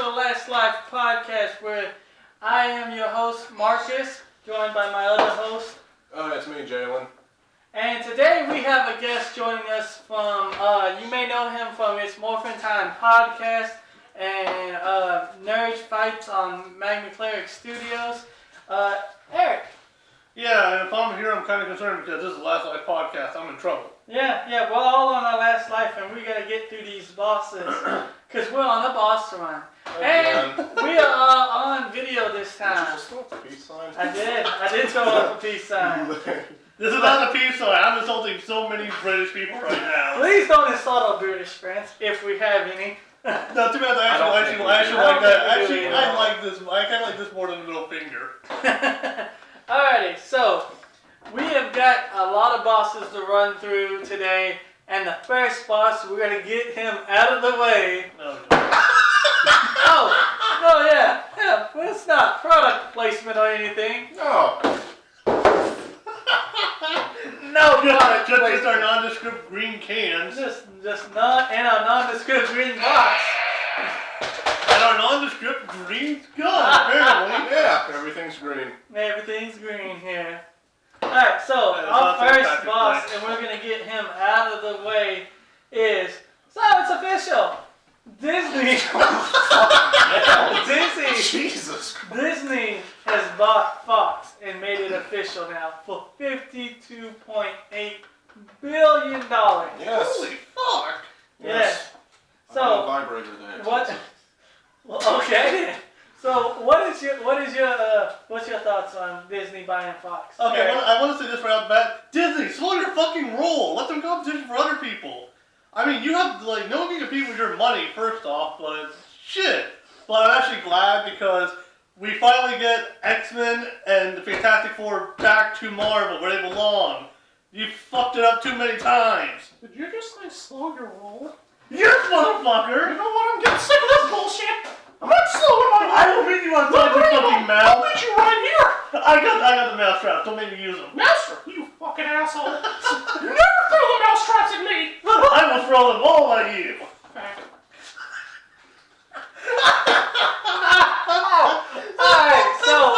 the Last Life podcast, where I am your host, Marcus, joined by my other host. It's me, Jalen. And today we have a guest joining us from, you may know him from his Morphin Time podcast and Nerd Fights on Magna Cleric Studios, Eric. Yeah, and if I'm here, I'm kind of concerned because this is the Last Life podcast. I'm in trouble. Yeah, we're all on our last life, and we gotta get through these bosses, because we're on a boss run. And we are on video this time. Did you just throw up the peace sign? I did throw up a peace sign. This is not a peace sign. I'm insulting so many British people right now. Please don't insult our British friends, if we have any. No, too bad. I actually like that. Actually, I like this. I kind of like this more than the middle finger. Alrighty, so we have got a lot of bosses to run through today, and the first boss, we're going to get him out of the way. Oh, yeah, well, it's not product placement or anything. No. No product placement. Just our nondescript green cans. Just not in a nondescript green box. And our nondescript green gun, apparently. Yeah, everything's green. Everything's green here. Alright, so our first boss, and we're going to get him out of the way, is, so it's official. Disney. Disney has bought Fox and made it official now for $52.8 billion. Yes. Holy fuck. Yes. I So have a vibrator that. what? Well, okay. So what's your thoughts on Disney buying Fox? Okay, I want to say this right off the bat. Disney, slow your fucking roll. Let them competition for other people. I mean, you have, no one can compete with your money, first off, but shit. But I'm actually glad because we finally get X-Men and the Fantastic Four back to Marvel, where they belong. You fucked it up too many times. Did you just say slow your roll? Yes, motherfucker! You know what? I'm getting sick of this bullshit. I'm not slowing my roll. I don't mean you want to touch your fucking I'll mouth. meet you right here. I got the mouse traps. Don't make me use them. Master, you fucking asshole. You never throw the mouse traps at me. I will throw them all at you. Alright, so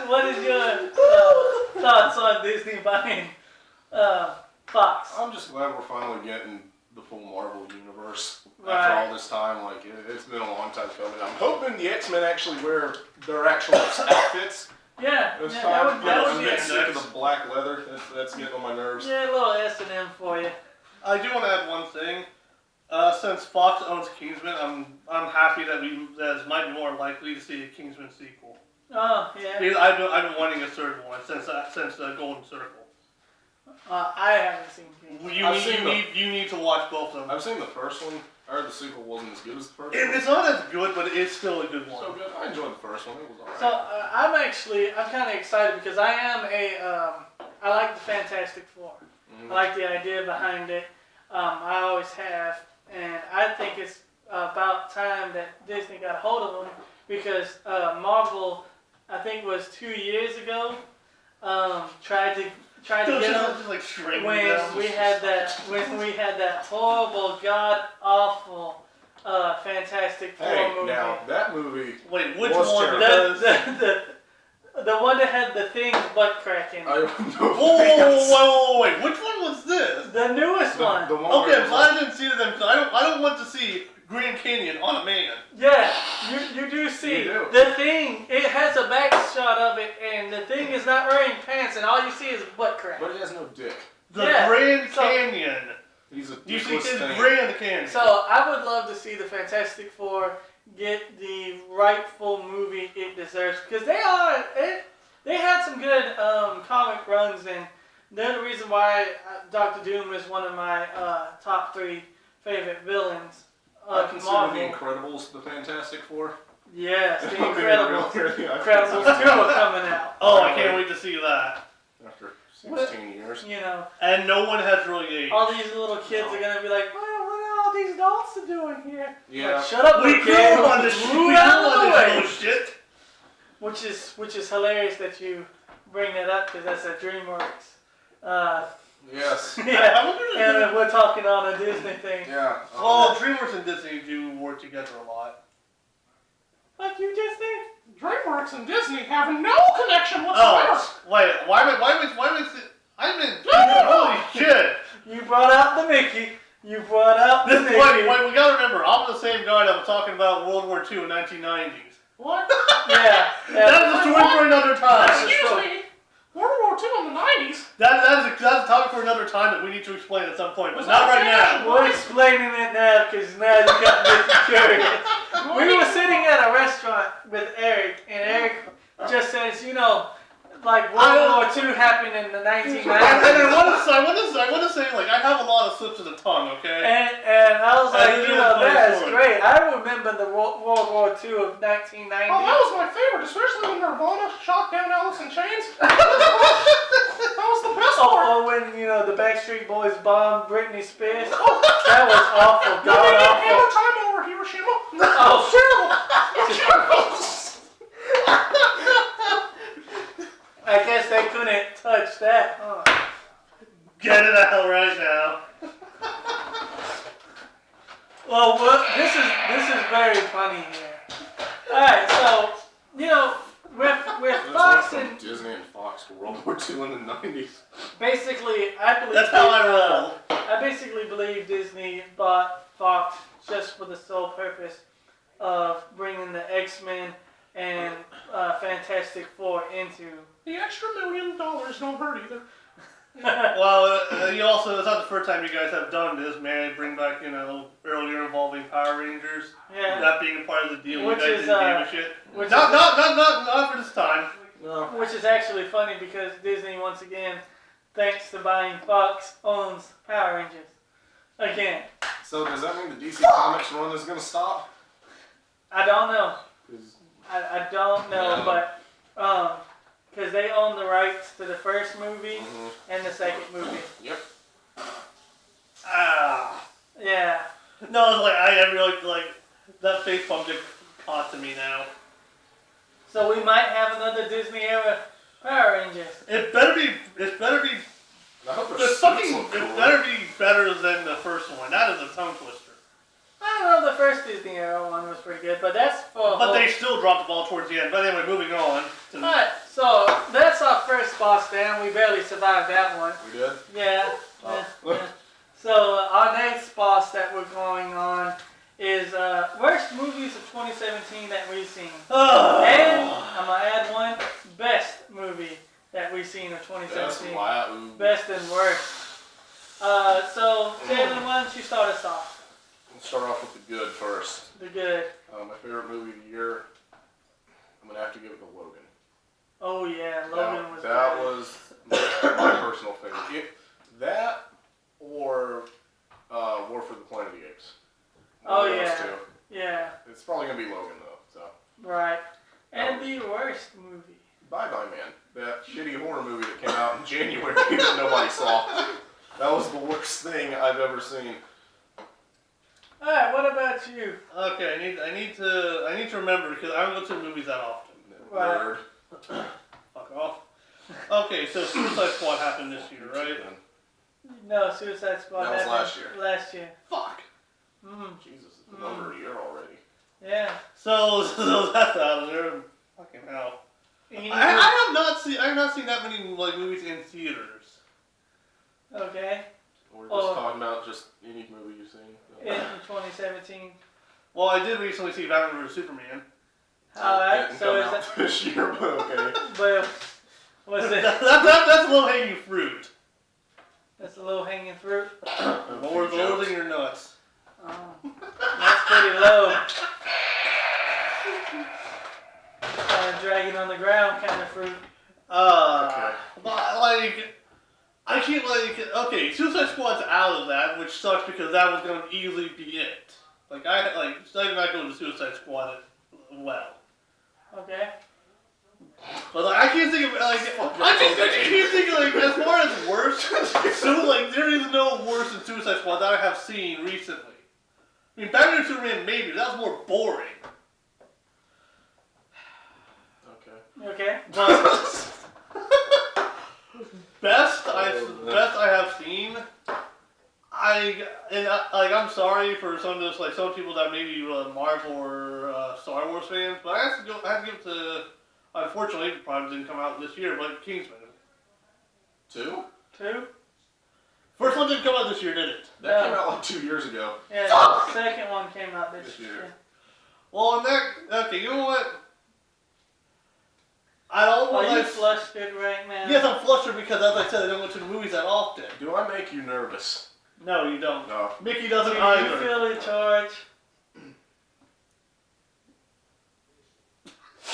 what is your thoughts on Disney buying Fox? I'm just glad we're finally getting the full Marvel universe Right. after all this time. Like, it's been a long time coming. I'm hoping the X-Men actually wear their actual outfits. Yeah, This that time. would I'm be getting sick of nice. the black leather. That's getting on my nerves. yeah, a little S&M for you. I do want to add one thing. Since Fox owns Kingsman, I'm happy that it might be more likely to see a Kingsman sequel. Oh, yeah. Because I've been wanting a third one since Golden Circle. I haven't seen Kingsman. You need to watch both of them. I've seen the first one. I heard the sequel wasn't as good as the first one. It's not as good, but it's still a good one. So good. I enjoyed the first one. It was alright. So I'm kind of excited because I am I like the Fantastic Four. Mm-hmm. I like the idea behind it. I always have, and I think it's about time that Disney got a hold of them because Marvel, I think it was 2 years ago, tried to get them when we had that horrible, god awful Fantastic Four movie. Now that movie. Wait, which was one? terrible. The one that had the things butt cracking. Whoa, wait, which one was this? The newest one. The one Okay, where I didn't see them because I don't want to see Grand Canyon on a man. Yeah, you do see. You do. The Thing, it has a back shot of it, and the Thing is not wearing pants, and all you see is butt crack. But he has no dick. The Yeah, Grand so- Canyon. He's a You see dickless his thing. Grand Canyon. So I would love to see the Fantastic Four get the rightful movie it deserves, because they had some good comic runs, and they're the reason why Dr. Doom is one of my top 3 favorite villains. I consider Marvel. the Incredibles the Fantastic Four. Yes, the I mean, Incredibles. really, Incredibles 2 are coming out. Oh, I can't wait to see that. After 16 years. You know, And no one has really aged. all these little kids are gonna be like, well, what are all these adults doing here? Yeah. Like, shut up, We little grew kid. up on this Move out of the way. shit. Which is hilarious that you bring that up because that's at DreamWorks. Yes. Yeah, I wonder if and we're talking on a Disney thing. Yeah. Well, DreamWorks and Disney do work together a lot. Parks and Disney have no connection whatsoever. Oh, wait, why am I, I've been, holy shit. You brought out the Mickey. You brought out the Mickey. Wait, we gotta remember, I'm the same guy that was talking about World War II in 1990s. What? Yeah. That's a story for another time. Excuse me. World War II in the 90s? That's a topic for another time that we need to explain at some point, but Was not that right now. We're explaining it now because now you got Mickey curious. We were sitting at a restaurant with Eric, and Eric just says, you know, like World War II happened in the 1990s. And I want to say, like, I have a lot of slips of the tongue, okay? And I was like, And you know, that's story. great. I remember the World War II of 1990. Oh, that was my favorite, especially when Nirvana shot down Alice in Chains. That was the best part. Or when, you know, the Backstreet Boys bombed Britney Spears. That was awful. No, they didn't God hammer awful. time over Hiroshima. Oh, I guess they couldn't touch that, huh? Get it out right now. Well, this is very funny here. All right, so you know, with Fox and Disney and Fox for World War II in the 90s. basically, I believe That's how I roll. I basically believe Disney bought Fox just for the sole purpose of bringing the X-Men and Fantastic Four into. The extra $1 million don't hurt either. Well, you also, it's not the first time you guys have done this, man. Bring back, you know, earlier involving Power Rangers. Yeah. That being a part of the deal. Which you guys is, didn't give a shit. which Not for this time. No. Which is actually funny because Disney, once again, thanks to buying Fox, owns Power Rangers. Again. So does that mean the DC Comics run is going to stop? I don't know. 'Cause I don't know, Yeah. but because they own the rights to the first movie Mhm. and the second movie. Yep. Yeah. No, it's like, I really, like, that face palm just caught to me now. So we might have another Disney era Power Rangers. It better be, I hope the their fucking, suits look it cool. better be better than the first one. That is a tongue twister. I don't know, the first Disney era one was pretty good, but that's for. But they still dropped the ball towards the end. But anyway, moving on. Alright, so that's our first boss down. We barely survived that one. We did? Yeah. Oh. Yeah. So our next boss that we're going on is worst movies of 2017 that we've seen. And I'm gonna add one best movie that we've seen of 2017. Best and worst. So Jalen, why don't you start us off? Let's start off with the good first. The good. My favorite movie of the year, I'm going to have to give it to Logan. Oh yeah, Logan was That good. was my personal favorite. That or War for the Planet of the Apes. Oh, One of those yeah. two. Yeah. It's probably going to be Logan though. So. Right. And the worst movie. Bye Bye Man. That shitty horror movie that came out in January that nobody saw. That was the worst thing I've ever seen. Alright, what about you? Okay, I need to remember because I don't go to the movies that often. Right. Nerd. Fuck off. Okay, so Suicide Squad happened this year, right? No, Suicide Squad. That was happened last year. Last year. Fuck. Jesus, it's been over a year already. Yeah. So that's out of there. Fucking hell. I have not seen that many like movies in theaters. Okay. We're just talking about just any movie you've seen. In 2017. Well, I did recently see Batman vs Superman. Alright, Didn't so come is out that. this year, but okay. Well, what's it? That's low hanging fruit. That's a low hanging fruit. More than your nuts. Oh, that's pretty low. Kind of dragging on the ground kind of fruit. Okay. But like, I can't okay, Suicide Squad's out of that, which sucks because that was gonna easily be it. Like I did not go to Suicide Squad well. Okay. But like I can't think of I can't think of as far as worse. So like there is no worse than Suicide Squad that I have seen recently. I mean, Batman vs Superman maybe, but that was more boring. Okay. Okay. Best I have seen. I'm sorry for some of those some people that maybe Marvel or Star Wars fans, but I have to give it to Unfortunately, it probably didn't come out this year, but Kingsman. 2? 2? First one didn't come out this year, did it? That came out like 2 years ago. Yeah, the second one came out this year. Well, okay, you know what? I don't want Are you flustered right now? Yes, I'm flustered because, as I said, I don't go to the movies that often. Do I make you nervous? No, you don't. No. Mickey doesn't Do either. you feel in charge?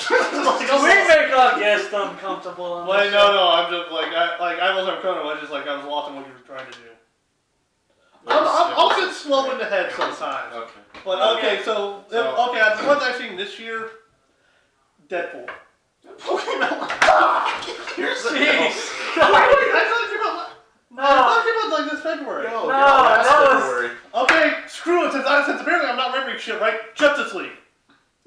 We make our guests uncomfortable. Well, no, I'm just I wasn't uncomfortable. I was lost in what you were trying to do. I'll get slow in the head sometimes. Okay. But okay, so the ones I've seen this year, Deadpool. Here's the Jeez. I thought it came out. No. I thought it came out like this February. No, that was- February. Okay, screw it. Since apparently I'm not remembering shit, right? Justice League.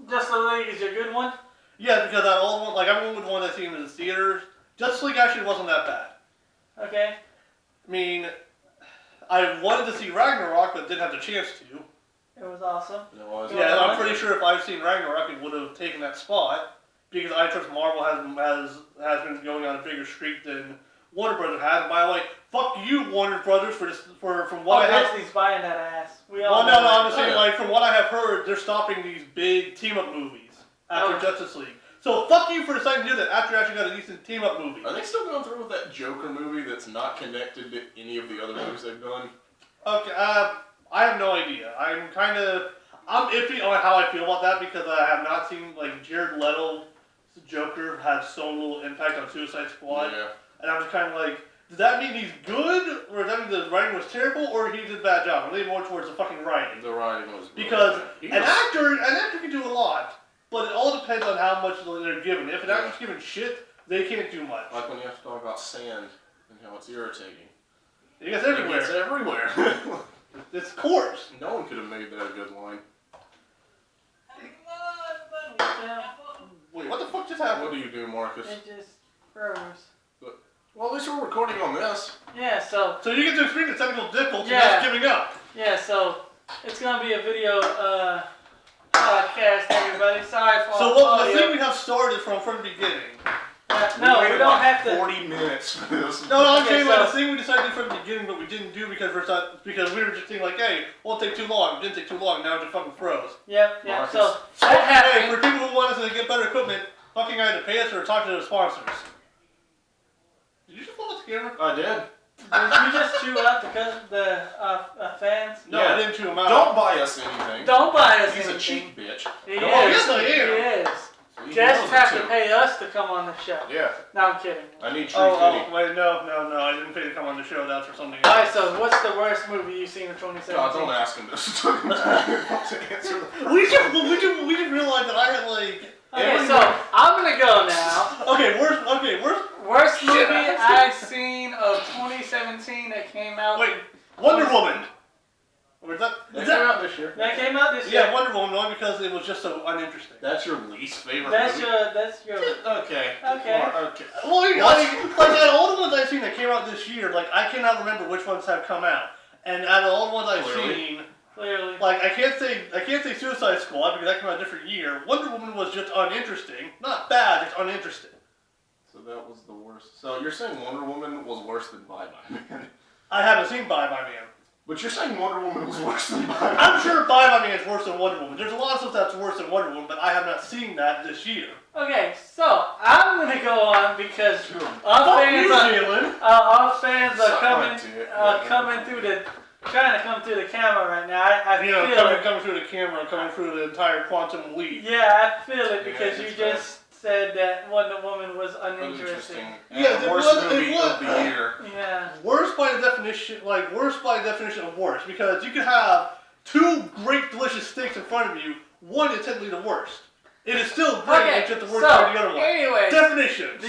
Justice League is your good one? Yeah, because that old one, I'm going with the one I've seen in the theaters. Justice League actually wasn't that bad. Okay. I mean, I wanted to see Ragnarok, but didn't have the chance to. It was awesome. It was. Yeah, I'm pretty sure if I've seen Ragnarok, it would have taken that spot. Because I trust Marvel has been going on a bigger streak than Warner Brothers has. And by the way, fuck you, Warner Brothers, from what I have. Disney's buying that ass. We Well, all no, know I'm just saying, from what I have heard, they're stopping these big team-up movies after Justice League. So fuck you for deciding to do that after you actually got a decent team-up movie. Are they still going through with that Joker movie that's not connected to any of the other movies they've done? Okay, I have no idea. I'm iffy on how I feel about that because I have not seen, Jared Leto's Joker have so little impact on Suicide Squad. Yeah. And I'm just kind of like, does that mean he's good? Or does that mean the writing was terrible? Or he did a bad job? I'm leaning more towards the fucking writing. The writing was good. Because an actor can do a lot, but it all depends on how much they're given. If an actor's given shit, they can't do much. Like when you have to talk about sand and how it's irritating. It gets everywhere. It's everywhere. It's coarse. No one could have made that a good line. Wait, what the fuck just happened? What do you do, Marcus? It just froze. Well, at least we're recording on this. Yeah, so So you get to experience the technical difficulties Yeah. that's giving up. so it's gonna be a video podcast, everybody. Sorry for So all the what the audio. thing we have started from the beginning. No, we waited don't like have to. 40 minutes for this. No, I'm Okay, saying so- the thing we decided to do from the beginning, but we didn't do because we were just thinking hey, won't take too long. It didn't take too long. Now it just fucking froze. Yep. Marcus. So So that hey, happened. for people who want us to get better equipment, fucking either pay us or talk to the sponsors. Did you just blow out the camera? I did. Did you just chew out the fans? No, Yeah. I didn't chew them out. Don't buy us anything. Don't buy us He's a anything. cheap bitch. He Don't is. buy us yes, I am. He is. He Just knows have it to too. pay us to come on the show. Yeah. No, I'm kidding. I need Tree Kitty. Wait, no, I didn't pay to come on the show. That's for something else. Alright, so what's the worst movie you've seen of 2017? God, don't ask him this. to answer the we just realized that I had Okay, so I'm gonna go now. worst. Worst Shit, movie I- I've seen of 2017 that came out. Wait, Wonder Woman. Or is that? They Is came that? out this year. That came out this year. Yeah, Wonder Woman. Only because it was just so uninteresting. That's your least favorite That's movie? your. Okay. Okay. Okay. Well, all the ones I've seen that came out this year, I cannot remember which ones have come out. And out of all the ones I've Clearly. seen, Clearly. I can't say Suicide Squad because that came out a different year. Wonder Woman was just uninteresting, not bad, just uninteresting. So that was the worst. So you're saying Wonder Woman was worse than Bye Bye Man? I haven't seen Bye Bye Man. But you're saying Wonder Woman was worse than Bye Bye I'm sure Bye Bye Man is worse than Wonder Woman. There's a lot of stuff that's worse than Wonder Woman, but I have not seen that this year. Okay, so I'm gonna go on because our Fuck you, fans Jalen. our fans are Suck coming my dick. coming through trying to come through the camera right now. I You know, feel it. coming through the camera, coming through the entire quantum leap. Yeah, I feel it because Yeah, you it's just said that Wonder Woman was uninteresting. Yeah, the it worst was- movie it was- of the year. Yeah. Worst by the definition, worst by the definition of worst, because you could have two great, delicious steaks in front of you. One is technically the worst. It is still great, Okay, it's just the worst so, part of the other one. anyway, Definitions.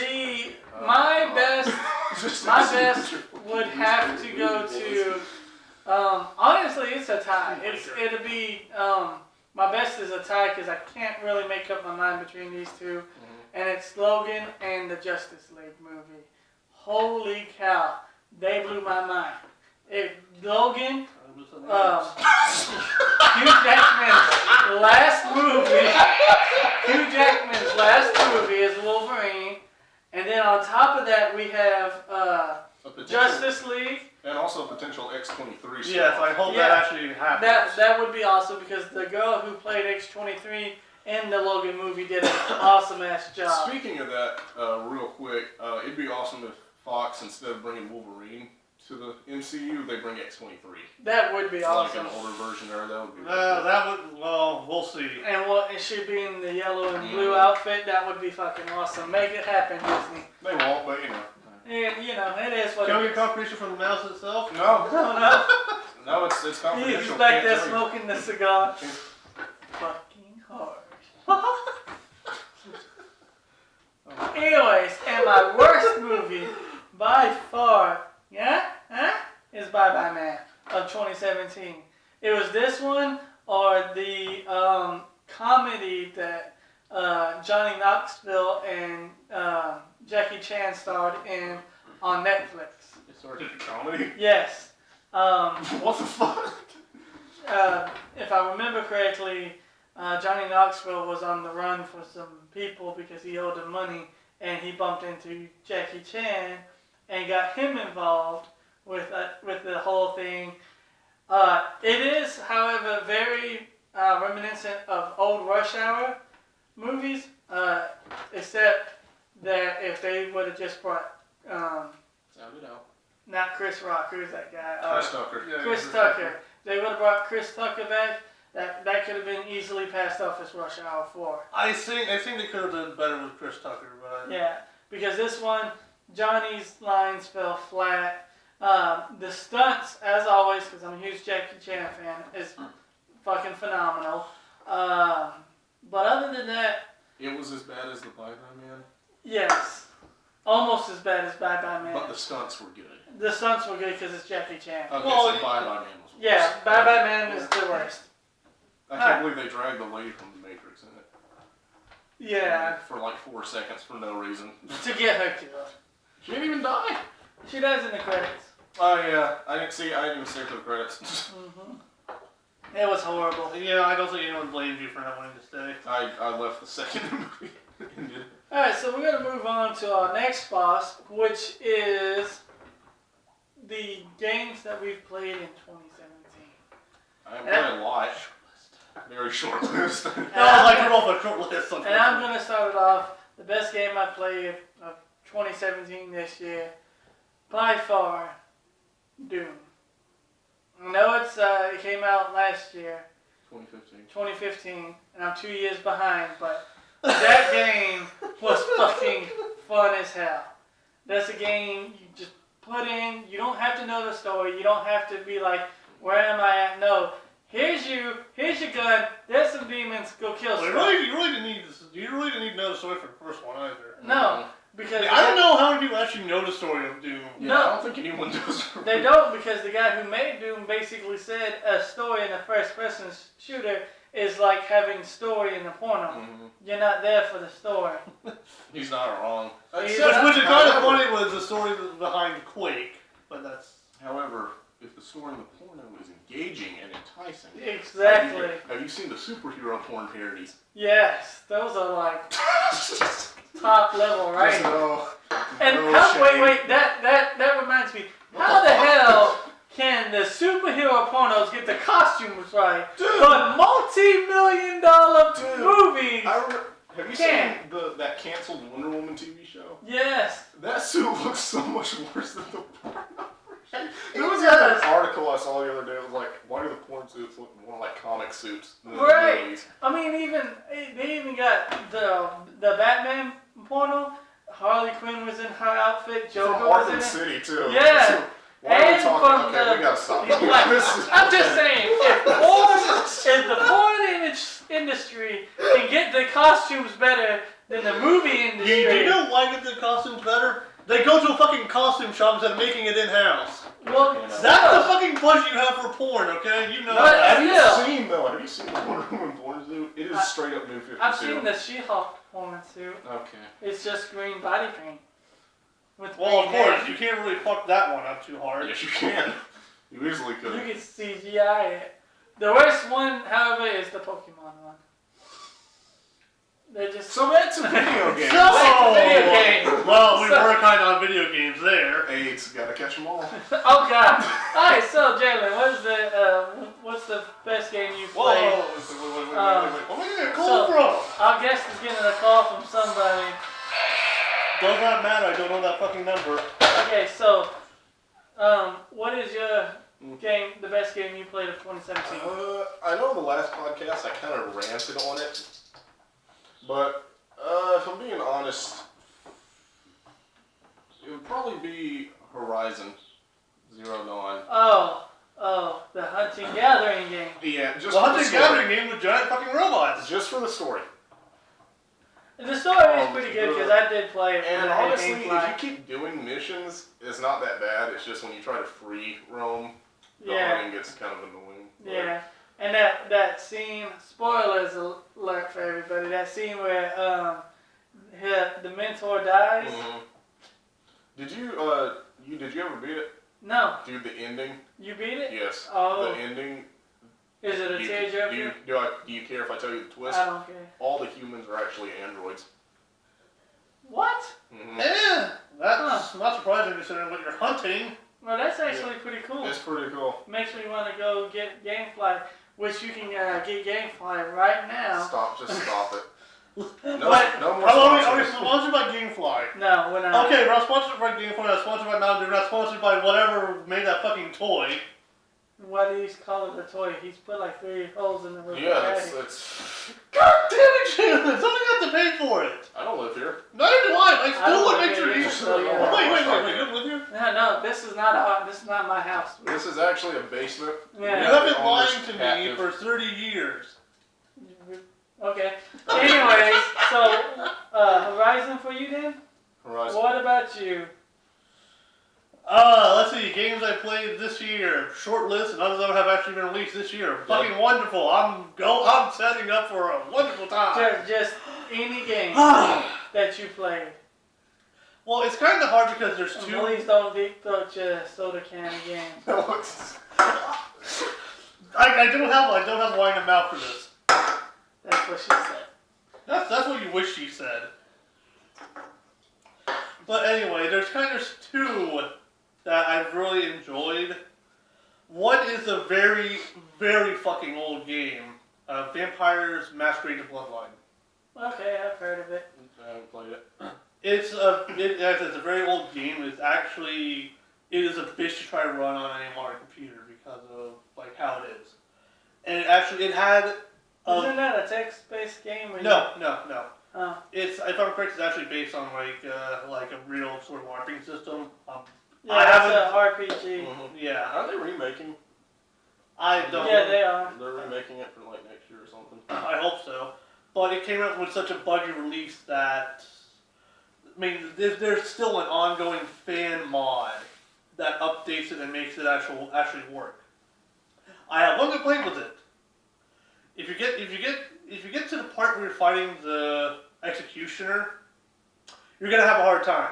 my best would have to go to. Honestly, it's a tie. It'll be my best is a tie because I can't really make up my mind between these two, and it's Logan and the Justice League movie. Holy cow, they blew my mind. Logan, Hugh Jackman's last movie. Hugh Jackman's last movie as Wolverine. then on top of that, we have A potential, Justice League. and also a potential X-23 stuff. Yes, I hope Yeah. that actually happens. That would be awesome because the girl who played X-23 in the Logan movie did an awesome ass job. Speaking of that, real quick, it'd be awesome if Fox, instead of bringing Wolverine to the MCU, they bring X-23. That would be awesome. Like an older version there, that would be really That would, well, we'll see. And what it should be in the yellow and blue outfit. That would be fucking awesome. Make it happen, Disney. They won't, but you know. And you know, it is what Can it we is. get confirmation from the mouse itself? No, No, no, it's confidential. he's back Can't there tell you. smoking the cigar. Fucking hard. Anyways, and my worst movie by far, is Bye Bye Man of 2017. It was this one or the comedy that Johnny Knoxville and Jackie Chan starred in on Netflix. It's sort of a comedy. Yes. What the fuck? If I remember correctly, Johnny Knoxville was on the run for some people because he owed them money, and he bumped into Jackie Chan and got him involved with the whole thing. It is, however, very reminiscent of old Rush Hour movies, except that if they would have just brought Sound it out. not Chris Rock, who's that guy? Chris Tucker. Yeah, Chris Tucker. They would have brought Chris Tucker back. That could have been easily passed off as Rush Hour 4. I think they could have done better with Chris Tucker, but Yeah, because this one, Johnny's lines fell flat. The stunts, as always, because I'm a huge Jackie Chan fan, is fucking phenomenal. But other than that, It was as bad as the Bye Bye Man, yes, almost as bad as Bye Bye Man. but the stunts were good. The stunts were good because it's Jackie Chan. Okay, Well, so Bye Bye Man was worse. Yeah, Bye Bye Man is the worst. I can't believe they dragged the lady from the Matrix in it. Yeah, For like 4 seconds for no reason. to get her killed. She didn't even die. She dies in the credits. Oh yeah, I didn't even stay for the credits. It was horrible. yeah, I don't think anyone blames you for not wanting to stay. I left the second movie ended. Alright, so we're going to move on to our next boss, which is the games that we've played in 2017. I haven't played a lot. Very short list. No, like we're off a short list. And I'm going to start it off. The best game I played of 2017 this year, by far, Doom. I know it came out last year, 2015, and I'm 2 years behind, but that game was fucking fun as hell. That's a game you just put in. You don't have to know the story. You don't have to be like, where am I at? No. Here's your gun. There's some demons. Go kill Well, stuff. you really didn't need to know the story for the first one either. No, because I don't know how many people actually know the story of Doom. Yeah, No. I don't think anyone does. they don't, because the guy who made Doom basically said a story in a first-person shooter is like having story in a porno. Mhm. You're not there for the story. He's not wrong. Which Which is kind of However- funny was the story behind Quake, but that's... However, if the story in the porno is engaging and enticing, Exactly. Have you seen the superhero porn parodies? Yes, those are like top level, right? There's no And shame. wait, that reminds me. How the hell can the superhero pornos get the costumes right, but multi-million-dollar movies? Have you Can't. seen that canceled Wonder Woman TV show? Yes. That suit looks so much worse than the porno version. There was does. an article I saw the other day. It was like, why do the porn suits look more like comic suits than Right. the movies? I mean, they even got the Batman porno. Harley Quinn was in her outfit. Joker From was in Arkham it. City too. Yeah. Why are we And talking? from Okay, we gotta stop. Like, This is- I'm just saying, if the porn industry can get the costumes better than the movie industry, You know why get the costumes better? They go to a fucking costume shop instead of making it in-house. well, You know. That's the fucking budget you have for porn, okay? You know But- that. still. Have you seen the Wonder Woman porn suit? It is straight up New 52. I've seen the She-Hulk porn suit. Okay. It's just green body paint. With Well, of green hair. course, you can't really fuck that one up too hard. Yes, you can. You easily could. You can CGI it. The worst one, however, is the Pokemon one. They're just. So back to video games. So- Video game. Well, we were kind of on video games there. AIDS, gotta catch them all. Oh God! All right, so Jalen, what's the best game you Whoa, played? wait. Where did you get a call from? Our guest is getting a call from somebody. Does not matter. I don't know that fucking number. Okay, so what is your game? The best game you played of 2017? I know the last podcast I kind of ranted on it, but if I'm being honest, it would probably be Horizon Zero Dawn. Oh, the hunting gathering game. Yeah, just The for hunting the story. gathering game with giant fucking robots. Just for the story. And the story is pretty good because I did play it. And when I had honestly, GameFly. if you keep doing missions, it's not that bad. It's just when you try to free roam, the Yeah. hunting gets kind of annoying. Yeah, and that scene, spoilers alert for everybody, that scene where the mentor dies. Mhm. Did you ever beat it? No, Dude, the ending? you beat it? Yes. Oh. The ending. Is it a tearjerker? Do you care if I tell you the twist? I don't care. All the humans are actually androids. What? Mm-hmm. Yeah, that's not surprising considering what you're hunting. Well, that's actually pretty cool. It's pretty cool. Makes me want to go get GameFly, which you can get GameFly right now. Just stop it. No more How long are we sponsoring. sponsored by GameFly? No, we're not. Okay, we're not sponsored by GameFly, we're not sponsored by Mountain Dew, we're not sponsored by whatever made that fucking toy. Why do you call it a toy? He's put like 3 holes in the roof. Yeah, already. it's. God damn it, Jalen! Somebody got to pay for it! I don't live here. Neither do I! I I still don't would live make sure here you. either, so yeah. Wait, you don't live here? No, this is not my house. This is actually a basement. Yeah. You have been Almost lying to me captive. for 30 years. Okay. Anyways, so Horizon for you then? Horizon. What about you? Let's see, games I played this year, short list, and others that have actually been released this year. Fucking wonderful. I'm setting up for a wonderful time. Just any game that you played. Well, it's kind of hard because there's And two. please don't deep throat your soda can again. I don't have wine in mouth for this. That's what she said. That's what you wish she said. But anyway, there's two that I've really enjoyed. One is a very, very fucking old game. Vampires Masquerade the Bloodline. Okay, I've heard of it. I haven't played it. It's a very old game. It is a bitch to try to run on any modern computer because of like how it is. And it had. Isn't that a text-based game? Where No. Oh. It's, if I'm correct, it's actually based on like a real sort of LARPing system. Yeah, it's an RPG. Yeah, Are they remaking? I don't. Yeah, they are. They're remaking it for like next year or something. I hope so. But it came out with such a buggy release that, I mean, there's still an ongoing fan mod that updates it and makes it actually work. I have one complaint with it. If you get to the part where you're fighting the executioner, you're gonna have a hard time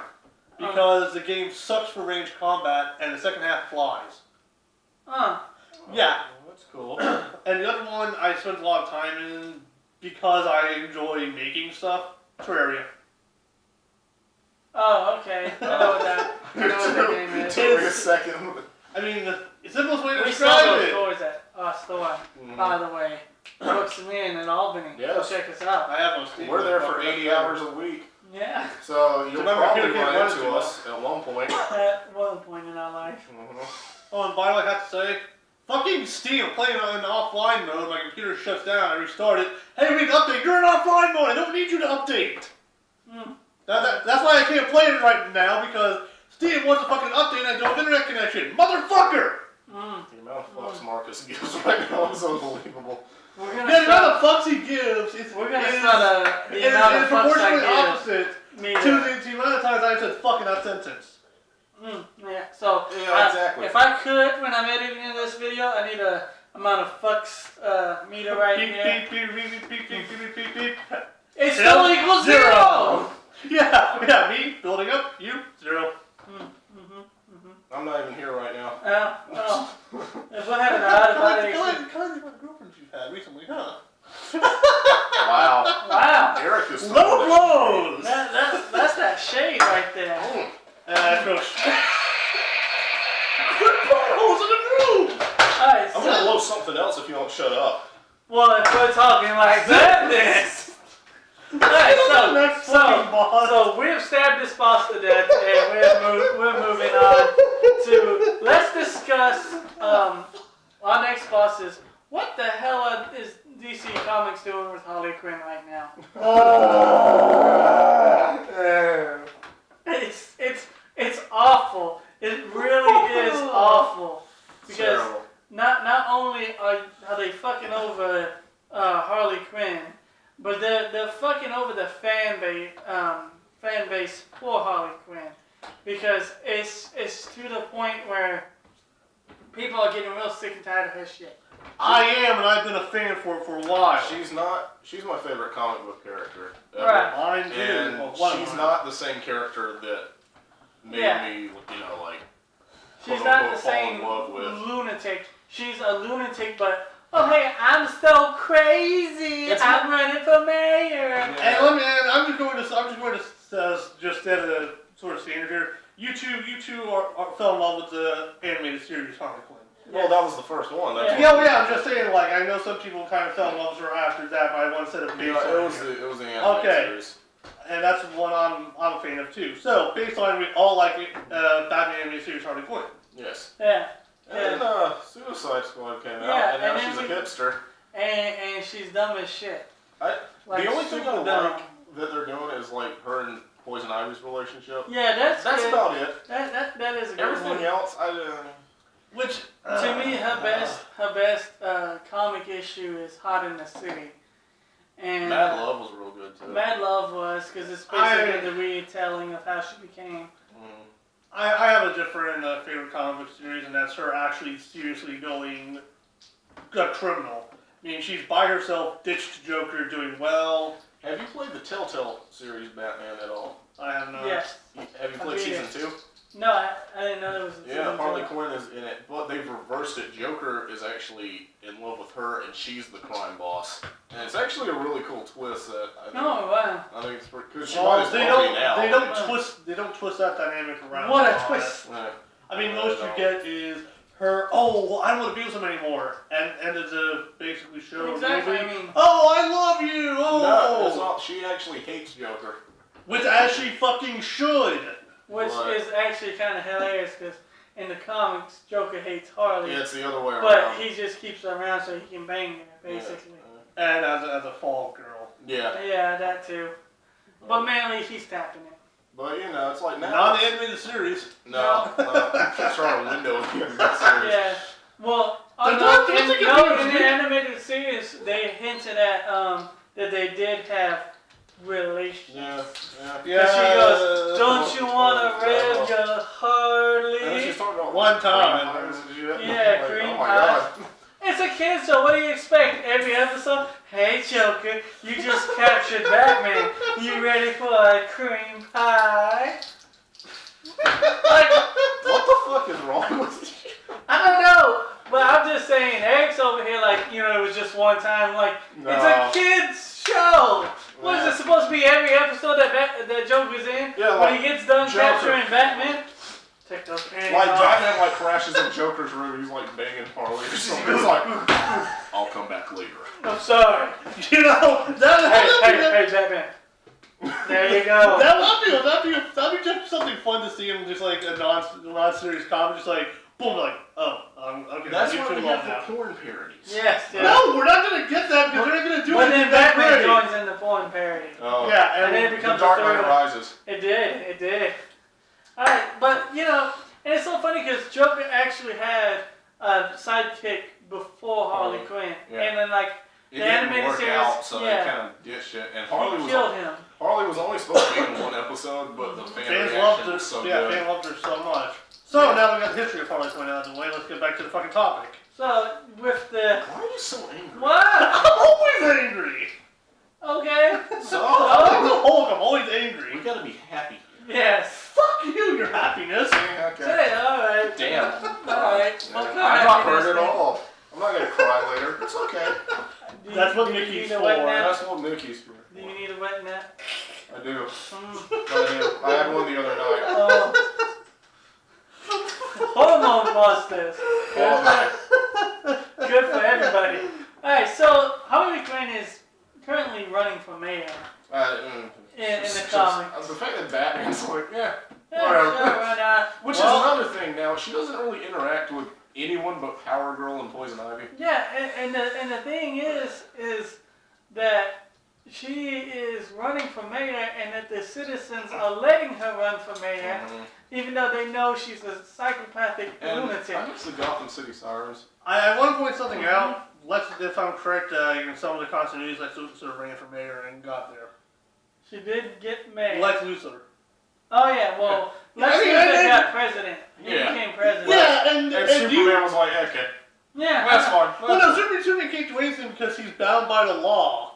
because the game sucks for range combat and the second half flies. Yeah. Oh, that's cool. And the other one I spent a lot of time in because I enjoy making stuff. Terraria. Oh, okay. I know what that game is. Took me a second. I mean, the simplest way to We sell describe those it. toys at our store, by the way. Books and in Albany. Yes. Go check us out. I have no Steam. We're there for 80 hours a week. Yeah. So you'll Remember, probably people can't run run into to us at one point. At one point in our life. Oh, and finally, I have to say, fucking Steam, playing on offline mode, my computer shuts down, I restart it. Hey, we need to update, you're in offline mode, I don't need you to update. That's why I can't play it right now, because Steam wants to fucking update and I don't have internet connection. Motherfucker! The amount of fucks Marcus gives right now is unbelievable. We're gonna The amount of fucks he gives is start the amount of fucks proportionally I opposite give. to the amount of times I've said fuck in that sentence. Yeah, so Yeah, exactly. if I could, when I'm editing this video, I need a amount of fucks meter right Beep, here. beep, beep, beep, beep, beep, beep, beep, beep. It still equals 0! Yeah, me building up, you 0. I'm not even here right now. Well, if we're having an out-of-body Kind of girlfriends you've had recently, huh? Wow. Wow. Eric Low blows! That's that shade right there. And I throw quit potholes in the groove! Alright, I'm gonna blow something else if you don't shut up. well, if we're talking like that, then. Alright, so we've stabbed this boss to death, and we're moving on to, let's discuss, our next boss is, what the hell is DC Comics doing with Harley Quinn right now? It's awful. It really is awful. Because not only are they fucking over Harley Quinn, but they're fucking over the fan base for Harley Quinn, because it's to the point where people are getting real sick and tired of her shit. I am, and I've been a fan for it for a while. She's my favorite comic book character ever. Right. Mine too. And Well, she's not the same character that made me, like, She's quote, not unquote, the same fall in love with. lunatic. She's a lunatic, but oh hey, I'm so crazy. I'm running for mayor. And I'm just going to just add a sort of standard here. You two fell in love with the animated series Harley Quinn. Well, that was the first one. That's Yeah, I'm just saying. Like, I know some people kind of fell in love with her after that, but I want to set a Yeah, baseline. it was the animated series. And that's one I'm a fan of too. So, baseline, we all like Batman animated series Harley Quinn. Yes. Yeah. And Suicide Squad came out, Yeah, and now and she's a then hipster. And she's dumb as shit. The only thing I super dumb. like that they're doing is like her and Poison Ivy's relationship. Yeah, that's good. about it. That is a good Everything one. else, Which To me, her best comic issue is Hot in the City. And Mad Love was real good too. Mad Love was, because it's basically the retelling of how she became. I have a different favorite comic book series, and that's her actually seriously going a criminal. I mean, she's by herself, ditched Joker, doing well. Have you played the Telltale series Batman at all? I have no. Yes. Have you played season 2? No, I didn't know there was a Yeah, season Harley 2. Quinn is in it, but they've reversed it. Joker is actually in love with her, and she's the crime boss. And it's actually a really cool twist that I think, Oh, wow. I think it's pretty cool. She might as They well be now. don't twist that dynamic around. What a twist. Yeah. I mean, most you get is her. Oh, well, I don't want to be with him anymore, and it's a basically show. Exactly. Maybe, I mean, oh, I love you. Oh, No, it's not. She actually hates Joker. which as she fucking should. which Right. is actually kind of hilarious, because in the comics, Joker hates Harley, Yeah, it's the other way around. but he just keeps her around so he can bang her, basically. And as a fall girl. Yeah. Yeah, that too. But mainly, he's tapping it. But you know, it's like now. Not an animated series. No, just our window in the series. Yeah. Well, They're not doing it in good. the animated series, they hinted at that they did have relations. Yeah. She goes, "Don't you want to rev your Harley?" And then she's talking about One time. cream pies and shit. Yeah, Like, cream oh my pies. God. It's a kid show. What do you expect? Every episode, hey Joker, you just captured Batman. You ready for a cream pie? Like, What the fuck is wrong with you? I don't know, but I'm just saying, Eric's over here like, it was just one time. Like, it's a kid's show. What is it supposed to be every episode that Joker's in? Yeah, when like he gets done Joker. capturing Batman, take those panties Like off. Batman crashes in Joker's room, he's like banging Harley or something. He's like, I'll come back later. I'm sorry. You know, Hey, Batman. There you go. That'd be just something fun to see him just like a non-serious comedy, just like boom, like okay. That's you why two we love have now. the porn parodies. Yes. No, we're not gonna get that because they're not gonna do But anything then that Batman great. joins in the porn parody. Oh. Yeah, And then it The becomes Dark a Knight third one. Rises. It did. Alright, but and it's so funny because Joker actually had a sidekick before Harley Quinn. Yeah. And then like It the didn't animated work series, out, so yeah. they kind of ditched it. And he killed him. Harley was only supposed to be in one episode, but the Fans reaction loved her. was so Yeah, good. fans loved her so much. So now we got the history of Harley Quinn out of the way. Let's get back to the fucking topic. So with the Why are you so angry? what? I'm always angry. Okay. So, I'm the Hulk. I'm always angry. we gotta be happy. Yes. Fuck you, your happiness. Yeah, okay. Say it, alright. Damn. Alright. What kind of I'm not hurt happiness at all. I'm not gonna cry later. It's okay. do you- That's what do you Mickey's need a wet for. nap? That's what Mickey's for. Do you need a wet nap? I do. Mm. I had one the other night. Hormone busters. Oh, Good for everybody. Alright, so Harley Quinn is currently running for mayor in the comics. The fact that Batman's like, yeah, Yeah, whatever. sure, why not? Which is another thing now. She doesn't really interact with anyone but Power Girl and Poison Ivy. Yeah, and the thing is that she is running for mayor, and that the citizens are letting her run for mayor, even though they know she's a psychopathic lunatic. I miss the Gotham City Sirens. I want to point something out. If I'm correct, some of the continuities, Lex Luthor ran for mayor and got there. She did get mayor. Lex Luthor. Oh yeah, well, Lex Luthor got president. He became president. Yeah, and Superman was like, okay, Yeah. that's fine. Well, no, Superman can't do anything because he's bound by the law.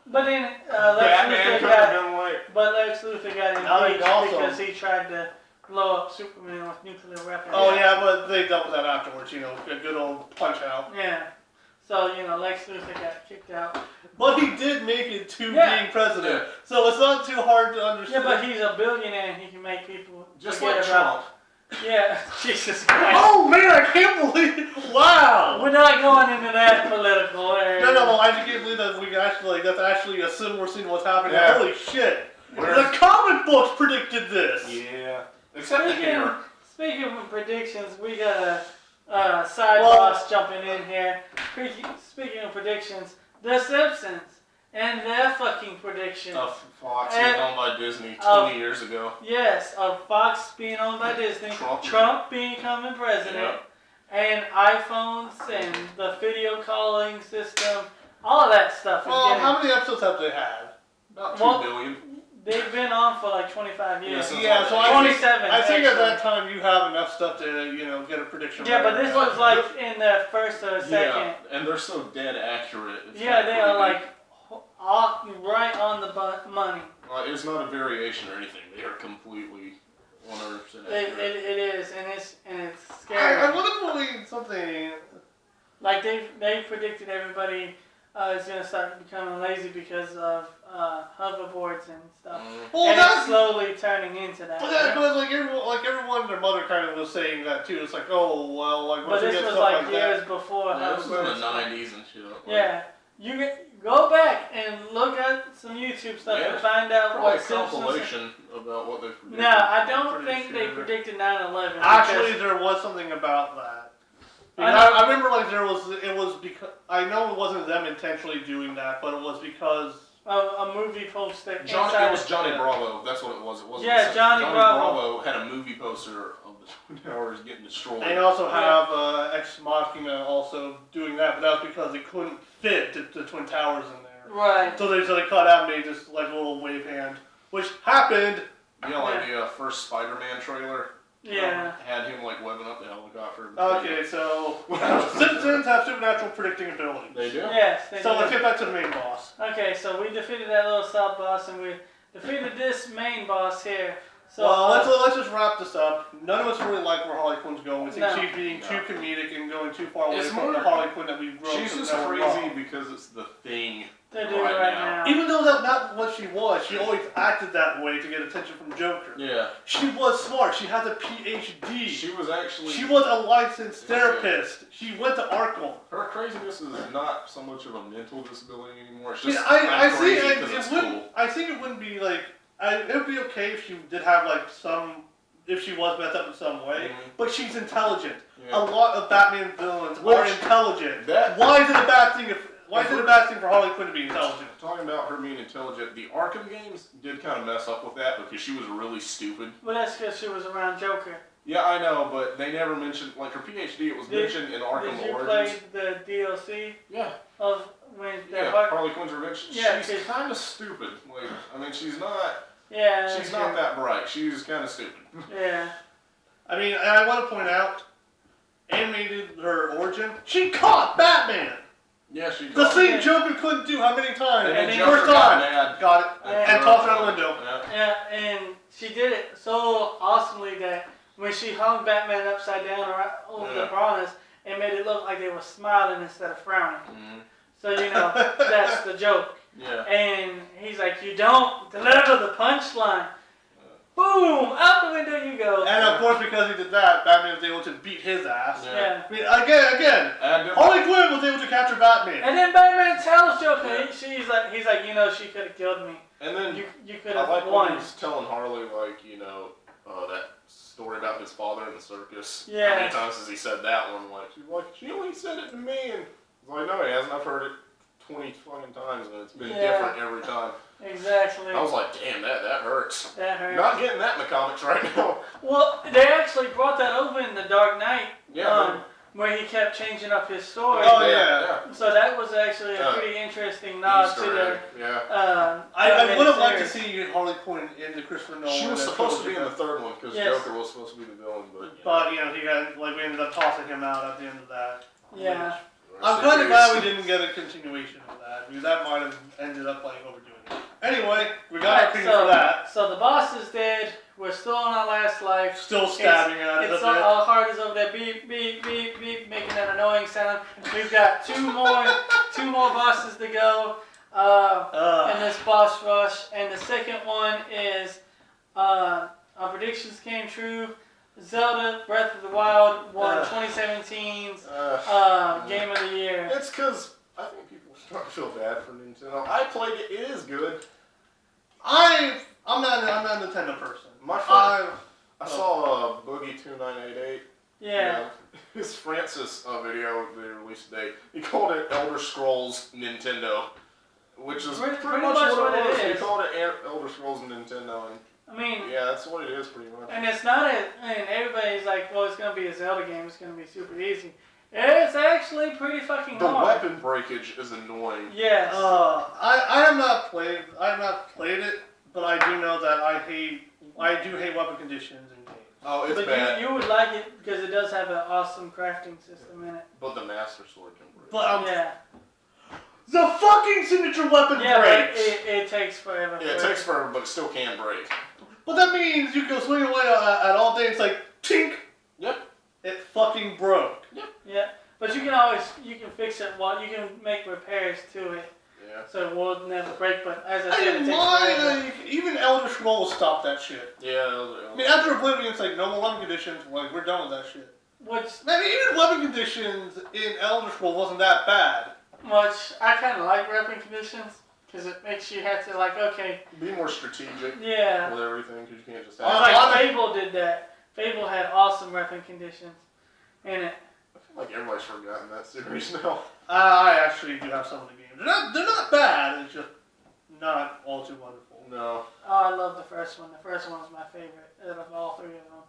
But then Batman could have been like, Lex Luthor got Now they impeached also- because he tried to blow up Superman with nuclear weapons. Oh yeah, but they dealt with that afterwards. A good old punch out. Yeah. So, Lex Luthor got kicked out. But he did make it to Yeah. being president, Yeah. so it's not too hard to Yeah, understand. but he's a billionaire and he can make people just forget like about. Trump. Yeah, Jesus Christ. Oh man, I can't believe! Wow. We're not going into that political area. No, I just can't believe that we can actually, that's actually a similar scene to what's happening. Yeah. Holy shit! Where- The comic books predicted this! Yeah. Except the hair. Speaking of predictions, we got a side boss jumping in here. Speaking of predictions, The Simpsons and their fucking prediction. Of Fox And- being owned by Disney 20 years ago. Yes, of Fox being owned by Disney, Trump becoming president, Yep. and iPhones and the video calling system, all of that stuff is Well, getting. how many episodes have they had? About 2 Well, billion. They've been on for like 25 years. since Yeah, like so the I think, 27. I think at actually. that time you have enough stuff to, get a prediction. Yeah, but right this now. was like in the first or second. Yeah, and they're so dead accurate. It's Yeah, not they are really- like right on the money. It's not a variation or anything. They are completely 100% accurate. It is, and it's I scary. want to believe something. Like they predicted everybody is gonna start becoming lazy because of hoverboards and stuff, Well, and that's it's slowly turning into that. But that was like everyone, their mother kind of was saying that too. It's like, oh well, like But once you this get was stuff like like years that. before Yeah, this was in hoverboards. the 90s and shit. Yeah, go back and look at some YouTube stuff Yeah, to find out Probably a what Simpsons. compilation about what they predicted. No, I don't I'm pretty think they sure. predicted 9/11. Actually, because- there was something about that. I Because know. I remember like it was because I know it wasn't them intentionally doing that, but it was because a movie poster It inside. was Johnny Yeah. Bravo. That's what it was. It wasn't Yeah, the Simpsons. Johnny Bravo. Bravo had a movie poster of the Twin Towers getting destroyed. they also have Ex Machina also doing that, but that was because they couldn't fit the Twin Towers in there. Right. So they cut out and made this like little wave hand, which happened. Like the first Spider-Man trailer. Yeah. Had him like webbing up the helicopter. Okay, so Simpsons have supernatural predicting abilities. They do. Yes. They So do. let's get back to the main boss. Okay, so we defeated that little sub boss, and we defeated this main boss here. So Well, let's just wrap this up. None of us really like where Harley Quinn's going. We think No. she's being too comedic and going too far away It's from more- the Harley Quinn that we've grown She's to just know crazy wrong. because it's the thing. to do right right now. now. Even though that's not what she was, she always acted that way to get attention from Joker. Yeah. She was smart. She has a PhD. She was actually. She was a licensed therapist. She went to Arkham. Her craziness is not so much of a mental disability anymore. It's See, just I I'm see. crazy It, 'cause it it's wouldn't. cool. I think it wouldn't be like. It would be okay if she did have like some. If she was messed up in some way, but she's intelligent. Yeah. A lot of Batman villains are Which- intelligent. that- Why is it a bad thing? Why is it a bad thing for Harley Quinn to be intelligent? Talking about her being intelligent, the Arkham games did kind of mess up with that because she was really stupid. But that's because she was around Joker. Yeah, I know, but they never mentioned, like her PhD, it was mentioned in Arkham Did you Origins. play the DLC Yeah, of when the yeah, Harley Quinn's Revenge. Yeah, she's 'cause- kind of stupid. Like, I mean, she's not She's not that bright. She's kind of stupid. Yeah. I mean, and I want to point out, animated her origin. She caught Batman. Yeah, she. The thing Joker couldn't do how many times? And then First Joker got time. mad. Got it. Yeah. And tossed her out the window. Yeah. Yeah, and she did it so awesomely that when she hung Batman upside down over the piranhas, it made it look like they were smiling instead of frowning. Mhm. So, that's the joke. Yeah. And he's like, you don't deliver the punchline. Boom! Out the window you go. And of course, because he did that, Batman was able to beat his ass. Yeah. I mean, again, Harley Quinn was able to capture Batman. And then Batman tells Joker, he's like, you know, she could have killed me. And then you could I have like won. when he was telling Harley, like, you know, that story about his father in the circus. Yeah. How many times has he said that one? Like, she's like, she only said it to me. And I was like, no, he hasn't. I've heard it 20 fucking times, and it's been different every time. Exactly. I was like, damn, that hurts. That hurts. Not getting that in the comics right now. Well, they actually brought that over in The Dark Knight. Yeah. Where he kept changing up his story. Oh, yeah. So that was actually a pretty interesting nod to the. Yeah. I would have liked to see Harley Quinn in the Christopher Nolan. She was supposed to be in the third one because Joker was supposed to be the villain, but you know, he got we ended up tossing him out at the end of that. Yeah. I'm kind of glad we didn't get a continuation of that because that might have ended up like overdoing it. Anyway, we got our opinion for that. So the boss is dead. We're still on our last life. Still stabbing at it. Our heart is over there, beep, beep, beep, beep, making that annoying sound. We've got two more bosses to go in this boss rush. And the second one is our predictions came true. Zelda Breath of the Wild won 2017's Game of the Year. It's because I think people are starting to feel bad for Nintendo. I played it. It is good. I'm not a Nintendo person. My friend, I saw Boogie 2988. Yeah. His Francis video they released today. He called it Elder Scrolls Nintendo, which is pretty much what it was. He called it Elder Scrolls Nintendo. I mean, yeah, that's what it is pretty much. And it's not everybody's like, well, it's going to be a Zelda game, it's going to be super easy. It's actually pretty fucking hard. The weapon breakage is annoying. Yes. I have not played it, but I do know that I do hate weapon conditions in games. Oh, it's bad. But you would like it because it does have an awesome crafting system in it. But the Master Sword can break. But yeah. The fucking signature weapon breaks. But it takes forever. Yeah, it takes forever, but it still can break. But that means you can swing away at all day. It's like tink. Yep. It fucking broke. Yep. Yeah. But you can fix it while you can make repairs to it. Yeah. So it will never break. But as I I said, didn't it takes mind. forever. Even Elder Scrolls stopped that shit. Yeah. I mean, after Oblivion, it's like no more weapon conditions. Like we're done with that shit. Man, even weapon conditions in Elder Scrolls wasn't that bad. Which I kind of like weapon conditions because it makes you have to be more strategic. Yeah. With everything because you can't just. Fable did that. Fable had awesome weapon conditions in it. I feel like everybody's forgotten that series now. I actually do have some of the games. They're not bad. It's just not all too wonderful. No. Oh, I love the first one. The first one was my favorite out of all three of them.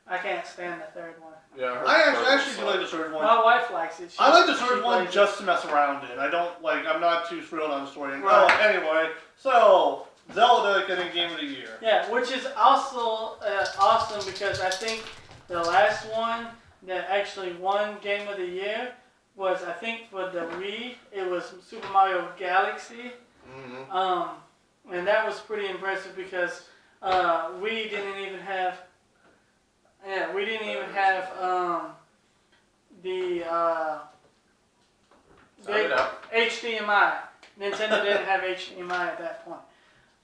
I can't stand the third one. Yeah. I actually do like the third one. My wife likes it. I like the third one just to mess around in. I'm not too thrilled on the story. Right. Oh, anyway, so Zelda getting Game of the Year. Yeah, which is also awesome because I think the last one that actually won Game of the Year was, I think, for the Wii. It was Super Mario Galaxy. Mm-hmm. And that was pretty impressive because we didn't even have the HDMI. Nintendo didn't have HDMI at that point.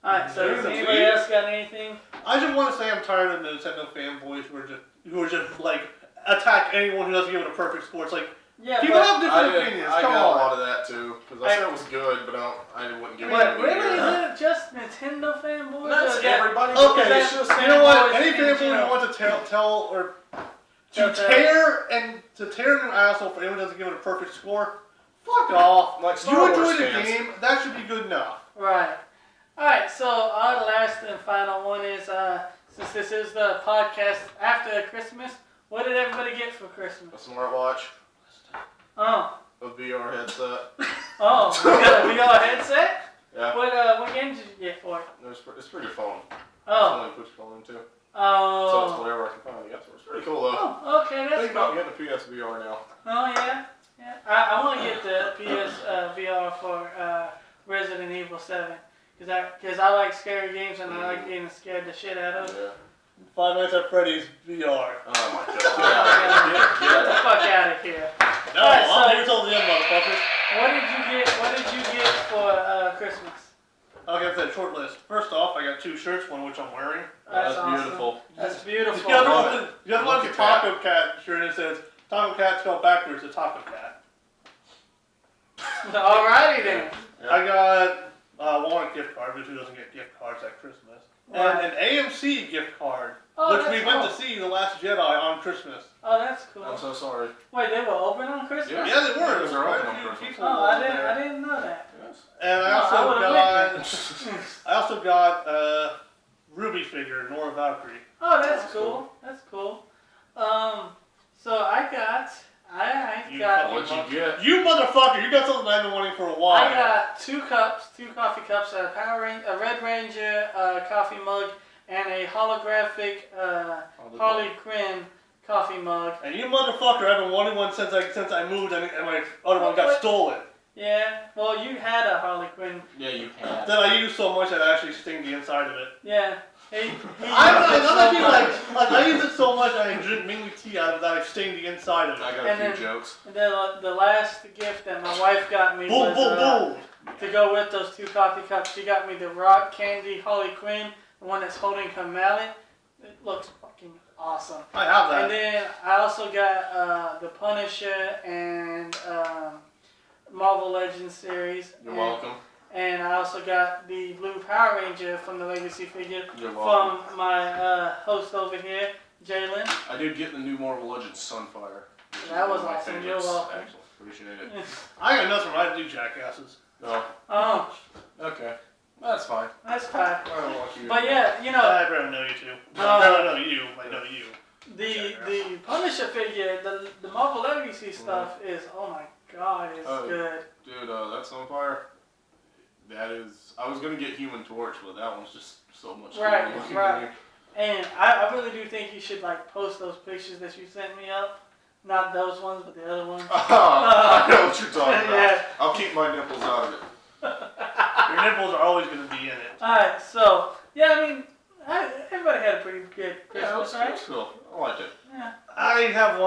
Alright, so does anybody else got anything? I just want to say I'm tired of the Nintendo fanboys who are just like attack anyone who doesn't give it a perfect score. It's like people have different opinions. I Come got on. a lot of that too because I said it was good, but I wouldn't give it. Really? Is it just Nintendo fanboys? That's everybody. Okay, it's just you know what? Any fanboy who wants to tear an asshole for anyone who doesn't give it a perfect score, fuck off. Like you enjoy the game, that should be good enough. Right. Alright, so our last and final one is, since this is the podcast after Christmas, what did everybody get for Christmas? A smartwatch. Oh. A VR headset. Oh, you got a VR headset? Yeah. What game did you get for it? It's for your phone. Oh. It's only put your phone into. Oh. So it's whatever I can find. Yeah, so it's pretty cool though. Oh, okay, that's Think about getting a PSVR now. Oh, yeah? Yeah. I want to get the PS VR for Resident Evil 7. Because I like scary games and I like getting scared the shit out of. Yeah. 5 Nights at Freddy's VR. Oh my god. Get the fuck out of here. No, Alright, I'm here till the end, motherfucker. What did you get for Christmas? I'll get that short list. First off, I got 2 shirts, one which I'm wearing. That's awesome. beautiful. That's beautiful. The other Love one's Look a at Taco Cat shirt. It says Taco Cat spelled backwards, a Taco Cat. Alrighty then. Yeah. I got Walmart gift card, which who doesn't get gift cards at Christmas, Right. and an AMC gift card, Oh, which that's we went cool. to see The Last Jedi on Christmas. Oh, that's cool. I'm so sorry. Wait, they were open on Christmas? Yeah. Yeah, they were. Those are Quite open a on few Christmas. people Oh, I there. didn't know that. Yes. And No, I I also got Ruby figure, Nora Valkyrie. Oh, that's That's cool. cool. That's cool. So I got You got What'd you get? You motherfucker! You got something I've been wanting for a while. I got 2 coffee cups, a Red Ranger coffee mug, and a holographic Harley Quinn coffee mug. And you motherfucker, I've been wanting one since I moved, and my other one got stolen. Yeah, well, you had a Harley Quinn. Yeah, you had. That I used so much that I actually stinged the inside of it. Yeah. He I'm used not it being so like much. I use it so much that I drink mainly tea out of it that I sting the inside of it. I got And a then- few jokes. And then the last gift that my wife got me Boom, was boom, boom. to go with those 2 coffee cups. She got me the Rock Candy Harley Quinn, the one that's holding her mallet. It looks fucking awesome. I have And that. then I also got the Punisher and Marvel Legends series. You're and, welcome. And I also got the Blue Power Ranger from the Legacy figure You're welcome. from my host over here, Jalen. I did get the new Marvel Legends Sunfire. which is That was one of my awesome. favorites, You're welcome. Actually, appreciate it. I got nothing right to do, jackasses. No. Oh, Okay. That's fine. that's fine. I don't want you. But yeah, you know, I barely know you two. I barely know you. I know you. the Punisher figure, the Marvel Legacy stuff is, oh my god, it's Oh, good. Dude, that Sunfire, that is. I was gonna get Human Torch, but that one's just so much Right, fun looking right. to me. And I really do think you should like post those pictures that you sent me up. Not those ones, but the other ones. I know what you're talking about. Yeah. I'll keep my nipples out of it. Your nipples are always going to be in it. Alright, so, yeah, I mean, everybody had a pretty good Yeah, Christmas, it right? was cool. I liked it. Yeah. I have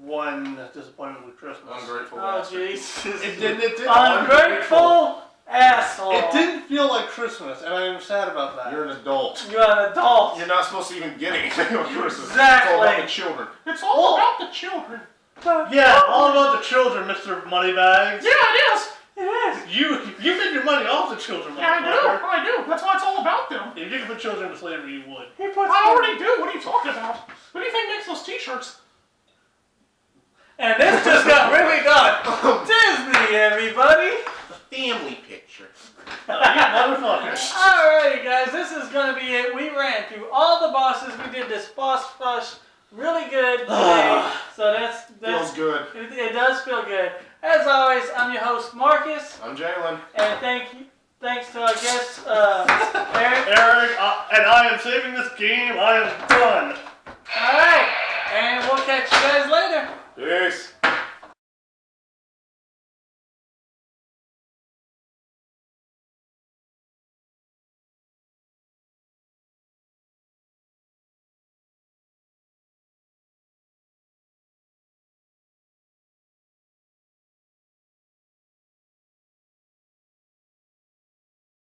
one disappointment with Christmas. Ungrateful Oh, bastard. Jesus. It didn't. Ungrateful asshole. It didn't feel like Christmas, and I am sad about that. You're an adult. You're an adult. You're not supposed to even get anything on Christmas. Exactly. It's all about the children. It's all about the children. Yeah, all about the children, Mr. Moneybags. Yeah, it is. It is. You make your money off the children, Yeah, I motherfucker. do. That's why it's all about them. If you could put children to slavery, you would. He puts I already do. What are you talking about? What do you think makes those T-shirts? And this just got really dark. Disney, everybody. Family picture. You motherfuckers. Alrighty, guys, this is gonna be it. We ran through all the bosses. We did this boss rush really good today. So that's Feels good. it does feel good. As always, I'm your host Marcus, I'm Jalen. and thanks to our guest Eric. Eric, and I am saving this game. I am done. All right, and we'll catch you guys later. Peace.